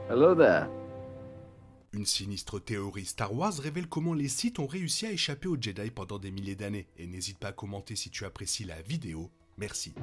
Hello there. Une sinistre théorie Star Wars révèle comment les Sith ont réussi à échapper aux Jedi pendant des milliers d'années. Et n'hésite pas à commenter si tu apprécies la vidéo. Merci.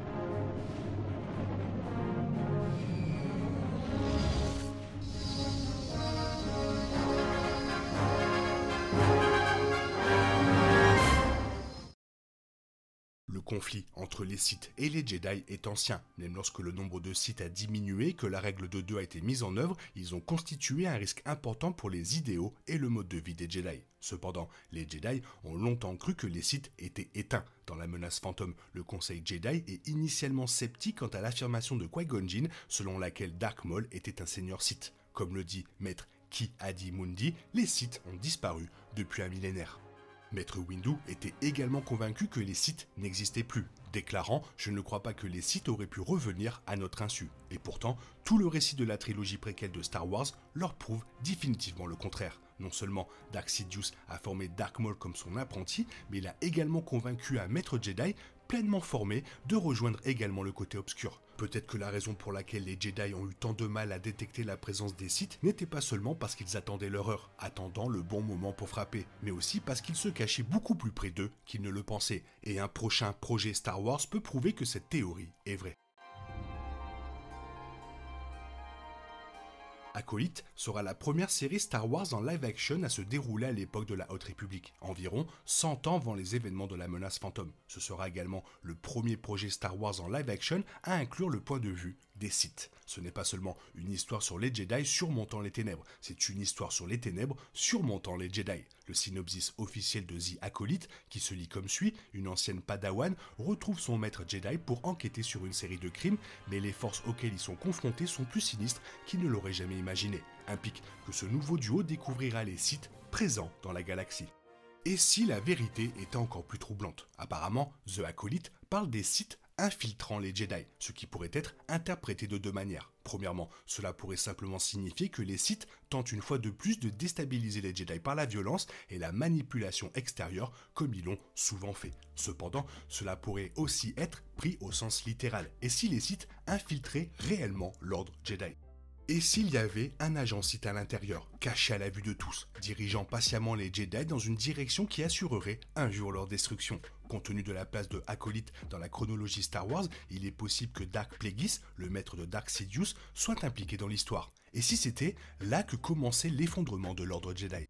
Le conflit entre les Sith et les Jedi est ancien. Même lorsque le nombre de Sith a diminué et que la règle de 2 a été mise en œuvre, ils ont constitué un risque important pour les idéaux et le mode de vie des Jedi. Cependant, les Jedi ont longtemps cru que les Sith étaient éteints. Dans la menace fantôme, le Conseil Jedi est initialement sceptique quant à l'affirmation de Qui-Gon Jinn selon laquelle Dark Maul était un seigneur Sith. Comme le dit Maître Ki-Adi-Mundi, les Sith ont disparu depuis un millénaire. Maître Windu était également convaincu que les Sith n'existaient plus, déclarant « Je ne crois pas que les Sith auraient pu revenir à notre insu ». Et pourtant, tout le récit de la trilogie préquelle de Star Wars leur prouve définitivement le contraire. Non seulement Dark Sidious a formé Dark Maul comme son apprenti, mais il a également convaincu un maître Jedi pleinement formé de rejoindre également le côté obscur. Peut-être que la raison pour laquelle les Jedi ont eu tant de mal à détecter la présence des Sith n'était pas seulement parce qu'ils attendaient leur heure, attendant le bon moment pour frapper, mais aussi parce qu'ils se cachaient beaucoup plus près d'eux qu'ils ne le pensaient. Et un prochain projet Star Wars peut prouver que cette théorie est vraie. Acolyte sera la première série Star Wars en live-action à se dérouler à l'époque de la Haute République, environ 100 ans avant les événements de la menace fantôme. Ce sera également le premier projet Star Wars en live-action à inclure le point de vue des Sith. Ce n'est pas seulement une histoire sur les Jedi surmontant les ténèbres, c'est une histoire sur les ténèbres surmontant les Jedi. Le synopsis officiel de The Acolyte, qui se lit comme suit, une ancienne Padawan retrouve son maître Jedi pour enquêter sur une série de crimes, mais les forces auxquelles ils sont confrontés sont plus sinistres qu'ils ne l'auraient jamais imaginé, implique que ce nouveau duo découvrira les Sith présents dans la galaxie. Et si la vérité était encore plus troublante? Apparemment, The Acolyte parle des Sith infiltrant les Jedi, ce qui pourrait être interprété de deux manières. Premièrement, cela pourrait simplement signifier que les Sith tentent une fois de plus de déstabiliser les Jedi par la violence et la manipulation extérieure comme ils l'ont souvent fait. Cependant, cela pourrait aussi être pris au sens littéral. Et si les Sith infiltraient réellement l'ordre Jedi? Et s'il y avait un agent Sith à l'intérieur, caché à la vue de tous, dirigeant patiemment les Jedi dans une direction qui assurerait un jour leur destruction? Compte tenu de la place de Acolyte dans la chronologie Star Wars, il est possible que Dark Plagueis, le maître de Dark Sidious, soit impliqué dans l'histoire. Et si c'était là que commençait l'effondrement de l'ordre Jedi?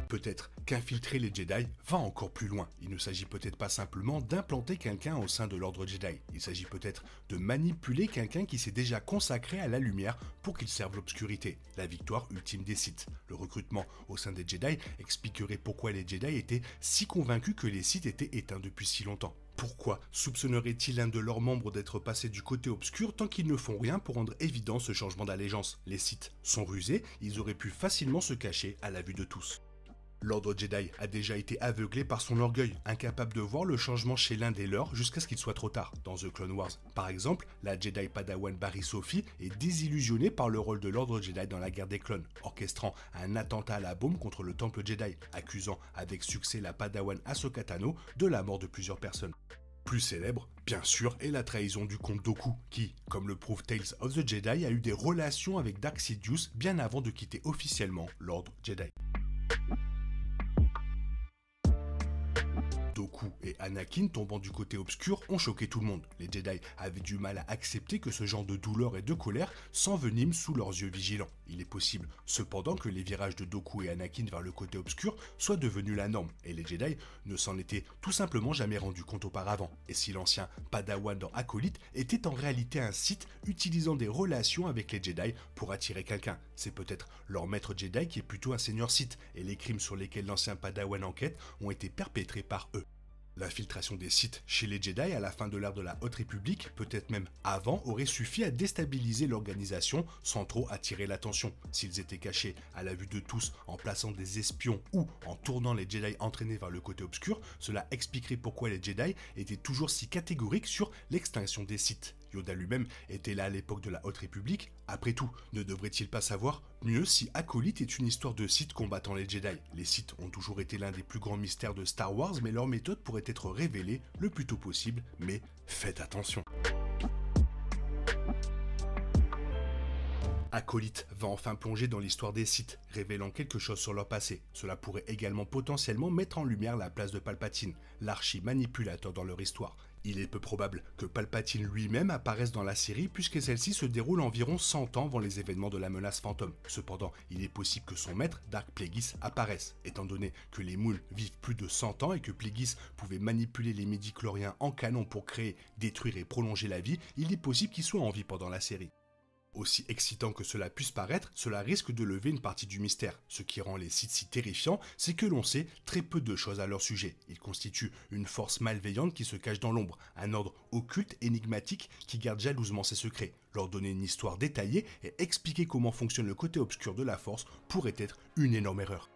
Peut-être qu'infiltrer les Jedi va encore plus loin. Il ne s'agit peut-être pas simplement d'implanter quelqu'un au sein de l'ordre Jedi. Il s'agit peut-être de manipuler quelqu'un qui s'est déjà consacré à la lumière pour qu'il serve l'obscurité. La victoire ultime des Sith. Le recrutement au sein des Jedi expliquerait pourquoi les Jedi étaient si convaincus que les Sith étaient éteints depuis si longtemps. Pourquoi soupçonnerait-il un de leurs membres d'être passé du côté obscur tant qu'ils ne font rien pour rendre évident ce changement d'allégeance? Les Sith sont rusés, ils auraient pu facilement se cacher à la vue de tous. L'ordre Jedi a déjà été aveuglé par son orgueil, incapable de voir le changement chez l'un des leurs jusqu'à ce qu'il soit trop tard. Dans The Clone Wars, par exemple, la Jedi Padawan Barry Sophie est désillusionnée par le rôle de l'ordre Jedi dans la guerre des clones, orchestrant un attentat à la bombe contre le temple Jedi, accusant avec succès la Padawan Ahsoka Tano de la mort de plusieurs personnes. Plus célèbre, bien sûr, est la trahison du comte Dooku, qui, comme le prouve Tales of the Jedi, a eu des relations avec Dark Sidious bien avant de quitter officiellement l'ordre Jedi. Dooku et Anakin tombant du côté obscur ont choqué tout le monde. Les Jedi avaient du mal à accepter que ce genre de douleur et de colère s'enveniment sous leurs yeux vigilants. Il est possible cependant que les virages de Dooku et Anakin vers le côté obscur soient devenus la norme, et les Jedi ne s'en étaient tout simplement jamais rendus compte auparavant. Et si l'ancien Padawan dans Acolyte était en réalité un Sith utilisant des relations avec les Jedi pour attirer quelqu'un? C'est peut-être leur maître Jedi qui est plutôt un seigneur Sith, et les crimes sur lesquels l'ancien Padawan enquête ont été perpétrés par eux. L'infiltration des Sith chez les Jedi à la fin de l'ère de la Haute République, peut-être même avant, aurait suffi à déstabiliser l'organisation sans trop attirer l'attention. S'ils étaient cachés à la vue de tous en plaçant des espions ou en tournant les Jedi entraînés vers le côté obscur, cela expliquerait pourquoi les Jedi étaient toujours si catégoriques sur l'extinction des Sith. Yoda lui-même était là à l'époque de la Haute République. Après tout, ne devrait-il pas savoir mieux si Acolyte est une histoire de Sith combattant les Jedi? Les Sith ont toujours été l'un des plus grands mystères de Star Wars, mais leur méthode pourrait être révélée le plus tôt possible, mais faites attention. Acolyte va enfin plonger dans l'histoire des Sith, révélant quelque chose sur leur passé. Cela pourrait également potentiellement mettre en lumière la place de Palpatine, l'archi-manipulateur dans leur histoire. Il est peu probable que Palpatine lui-même apparaisse dans la série puisque celle-ci se déroule environ 100 ans avant les événements de la menace fantôme. Cependant, il est possible que son maître, Dark Plagueis, apparaisse, étant donné que les Moons vivent plus de 100 ans et que Plagueis pouvait manipuler les midi-chloriens en canon pour créer, détruire et prolonger la vie, il est possible qu'il soit en vie pendant la série. Aussi excitant que cela puisse paraître, cela risque de lever une partie du mystère. Ce qui rend les Sith si terrifiants, c'est que l'on sait très peu de choses à leur sujet. Ils constituent une force malveillante qui se cache dans l'ombre, un ordre occulte énigmatique qui garde jalousement ses secrets. Leur donner une histoire détaillée et expliquer comment fonctionne le côté obscur de la force pourrait être une énorme erreur.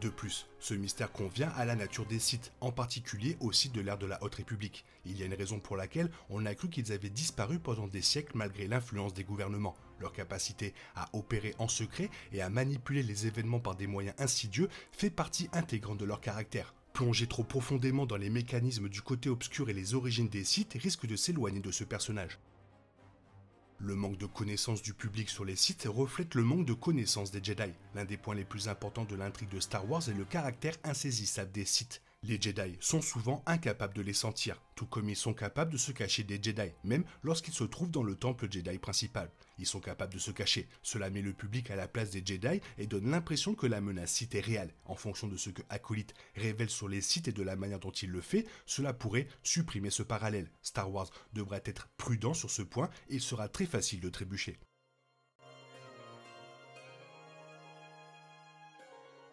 De plus, ce mystère convient à la nature des Sith, en particulier aux Sith de l'ère de la Haute République. Il y a une raison pour laquelle on a cru qu'ils avaient disparu pendant des siècles malgré l'influence des gouvernements. Leur capacité à opérer en secret et à manipuler les événements par des moyens insidieux fait partie intégrante de leur caractère. Plonger trop profondément dans les mécanismes du côté obscur et les origines des Sith risque de s'éloigner de ce personnage. Le manque de connaissance du public sur les Sith reflète le manque de connaissance des Jedi. L'un des points les plus importants de l'intrigue de Star Wars est le caractère insaisissable des Sith. Les Jedi sont souvent incapables de les sentir, tout comme ils sont capables de se cacher des Jedi, même lorsqu'ils se trouvent dans le temple Jedi principal. Ils sont capables de se cacher, cela met le public à la place des Jedi et donne l'impression que la menace Sith est réelle. En fonction de ce que Acolyte révèle sur les Sith et de la manière dont il le fait, cela pourrait supprimer ce parallèle. Star Wars devrait être prudent sur ce point et il sera très facile de trébucher.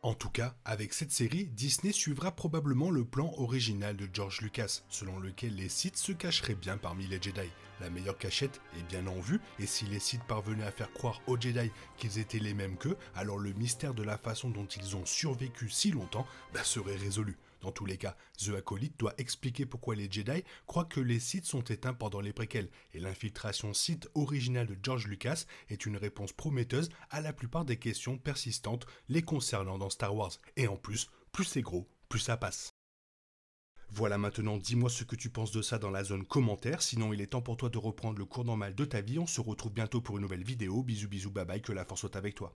En tout cas, avec cette série, Disney suivra probablement le plan original de George Lucas, selon lequel les Sith se cacheraient bien parmi les Jedi. La meilleure cachette est bien en vue, et si les Sith parvenaient à faire croire aux Jedi qu'ils étaient les mêmes qu'eux, alors le mystère de la façon dont ils ont survécu si longtemps serait résolu. Dans tous les cas, The Acolyte doit expliquer pourquoi les Jedi croient que les Sith sont éteints pendant les préquels, et l'infiltration Sith originale de George Lucas est une réponse prometteuse à la plupart des questions persistantes les concernant dans Star Wars. Et en plus c'est gros, plus ça passe. Voilà, maintenant dis-moi ce que tu penses de ça dans la zone commentaire, sinon il est temps pour toi de reprendre le cours normal de ta vie. On se retrouve bientôt pour une nouvelle vidéo. Bisous bisous, bye bye, que la force soit avec toi.